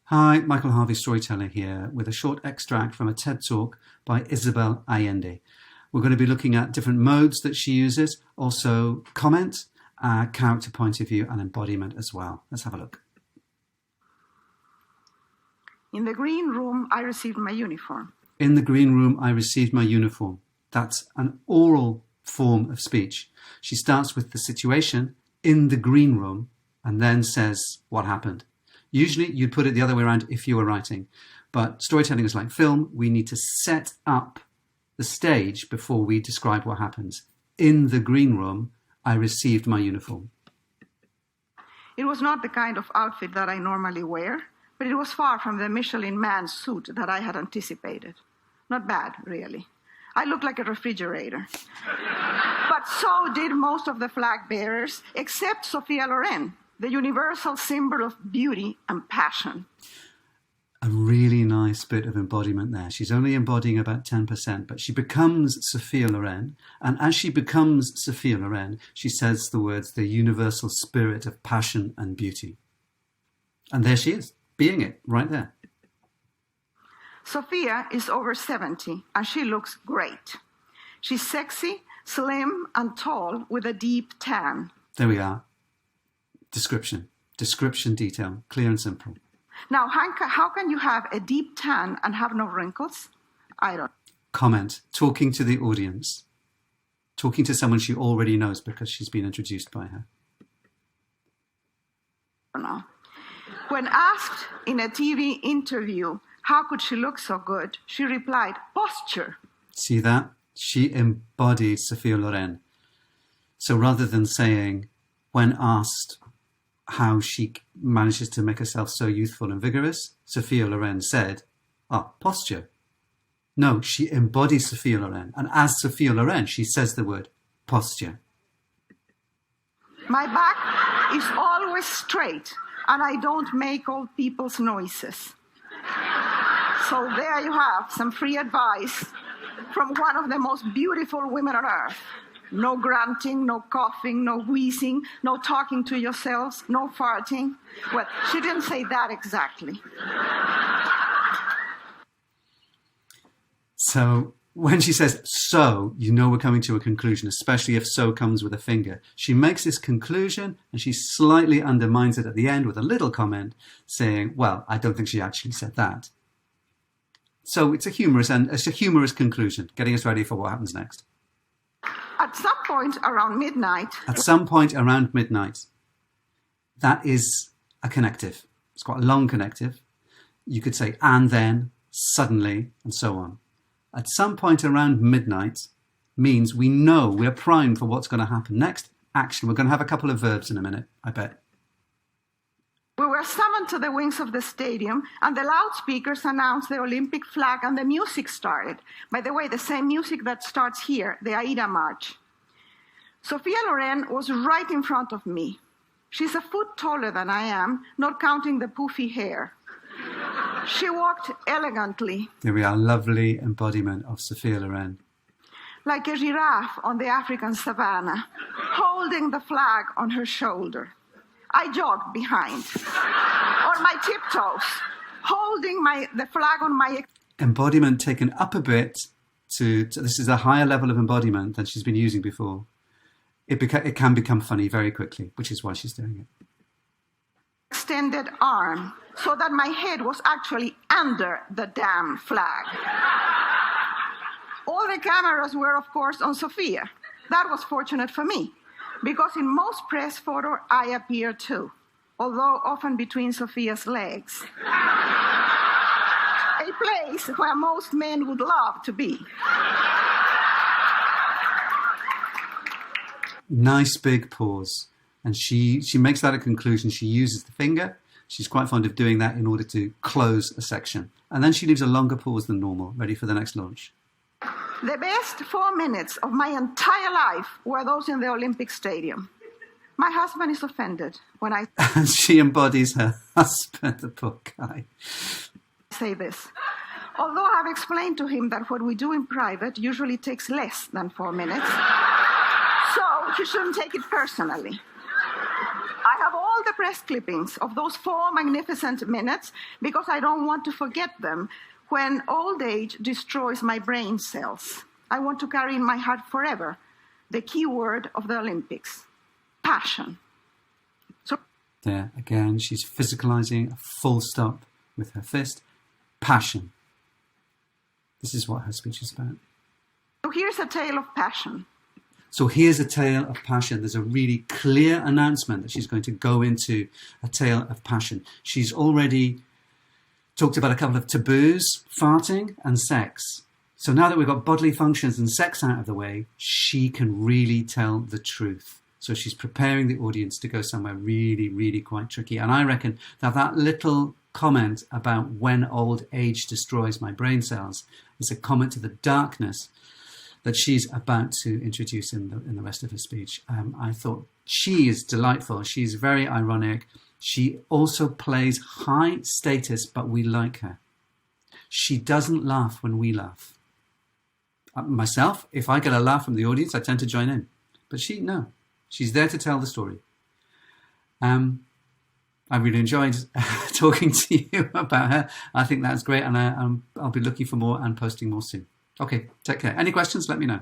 Hi, Michael Harvey, storyteller here, with a short extract from a TED Talk by Isabelle Allende. We're going to be looking at different modes that she uses, also comment, character point of view, and embodiment as well. Let's have a look. In the green room, I received my uniform. In the green room, I received my uniform. That's an oral form of speech. She starts with the situation, in the green room, and then says what happened. Usually you'd put it the other way around if you were writing, but storytelling is like film. We need to set up the stage before we describe what happens. In the green room, I received my uniform. It was not the kind of outfit that I normally wear, but it was far from the Michelin Man suit that I had anticipated. Not bad, really. I looked like a refrigerator. But so did most of the flag bearers, except Sophia Loren, the universal symbol of beauty and passion. A really nice bit of embodiment there. She's only embodying about 10%, but she becomes Sophia Loren. And as she becomes Sophia Loren, she says the words, the universal spirit of passion and beauty. And there she is, being it right there. Sophia is over 70, and she looks great. She's sexy, slim, and tall with a deep tan. There we are. Description, detail, clear and simple. Now, how can you have a deep tan and have no wrinkles? I don't. Comment, talking to the audience, talking to someone she already knows because she's been introduced by her. I don't know. When asked in a TV interview, how could she look so good? She replied, posture. See that? She embodied Sophia Loren. So rather than saying, when asked how she manages to make herself so youthful and vigorous, Sophia Loren said, posture. No, she embodies Sophia Loren. And as Sophia Loren, she says the word posture. My back is always straight, and I don't make old people's noises. So there you have some free advice from one of the most beautiful women on earth. No grunting, no coughing, no wheezing, no talking to yourselves, no farting. Well, she didn't say that exactly. So when she says so, you know we're coming to a conclusion, especially if so comes with a finger. She makes this conclusion and she slightly undermines it at the end with a little comment saying, well, I don't think she actually said that. So it's a humorous conclusion, getting us ready for what happens next. At some point around midnight. That is a connective. It's quite a long connective. You could say, and then, suddenly, and so on. At some point around midnight means we know we're primed for what's going to happen next. Action. We're going to have a couple of verbs in a minute, I bet. We were summoned to the wings of the stadium, and the loudspeakers announced the Olympic flag, and the music started. By the way, the same music that starts here, the Aida March. Sophia Loren was right in front of me. She's a foot taller than I am, not counting the poofy hair. She walked elegantly. There we are, lovely embodiment of Sophia Loren. Like a giraffe on the African savannah, holding the flag on her shoulder. I jogged behind, on my tiptoes, holding the flag on my... Embodiment taken up a bit to this is a higher level of embodiment than she's been using before. It can become funny very quickly, which is why she's doing it. Extended arm, so that my head was actually under the damn flag. All the cameras were, of course, on Sophia. That was fortunate for me, because in most press photos, I appear too, although often between Sophia's legs. A place where most men would love to be. Nice big pause. And she makes that a conclusion. She uses the finger. She's quite fond of doing that in order to close a section. And then she leaves a longer pause than normal, ready for the next launch. The best 4 minutes of my entire life were those in the Olympic Stadium. My husband is offended when I... And she embodies her husband, the poor guy. Say this. Although I've explained to him that what we do in private usually takes less than 4 minutes, so he shouldn't take it personally. I have all the press clippings of those 4 magnificent minutes because I don't want to forget them when old age destroys my brain cells. I want to carry in my heart forever the key word of the Olympics, passion. So there, again, she's physicalizing a full stop with her fist. Passion. This is what her speech is about. So here's a tale of passion. So here's a tale of passion. There's a really clear announcement that she's going to go into a tale of passion. She's already talked about a couple of taboos, farting and sex. So now that we've got bodily functions and sex out of the way, she can really tell the truth. So she's preparing the audience to go somewhere really, really quite tricky. And I reckon that little comment about when old age destroys my brain cells is a comment to the darkness that she's about to introduce in the rest of her speech. I thought she is delightful. She's very ironic. She also plays high status, but we like her. She doesn't laugh when we laugh. Myself, if I get a laugh from the audience, I tend to join in. But no. She's there to tell the story. I really enjoyed talking to you about her. I think that's great, and I'll be looking for more and posting more soon. Okay, take care. Any questions? Let me know.